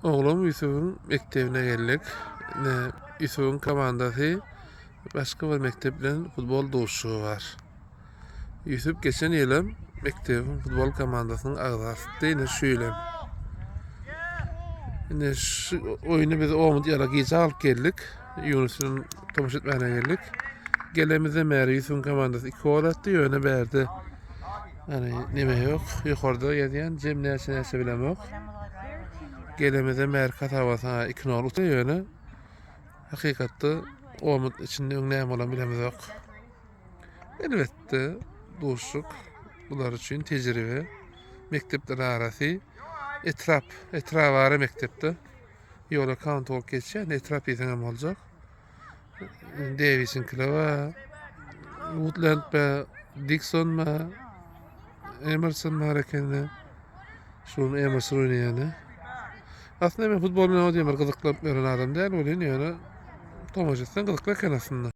Oğlum Yusuf'un mektebine geldik. Yusuf'un komandası başka bir mekteplen futbol doğuşu var. Yusuf geçen yılım mektebin futbol komandasının ağzası değil şöyle. Yine şu oyunu biz Omut Yalakı'ya alıp geldik. Yunus'un tomuş etmene geldik. Gelemize meri Yusuf'un komandası 2 gol attı, yöne berdi. Hani neme yok. Yukarıda yediyen Cem nese bilem yok. Gelemize merkat havasına 2 gol attı, yöne. Hakikatte Omut içinde öňläme bolan bilemiz yok. Elbette dostluk bular üçin tejribe. Mektepler arasy etrafara mektepde ýola kontrol geçýär, etraf ýeňem boljak. Davis'in klaba, Woodland be, Dixon ma, Emerson ma rekende. Şunu Emerson oynayany. Aslında men futbol bilen oýdýan bir gyzyklanıp beren adam däl, bolýan ýöne tomoş etsen gyzyklar aslında.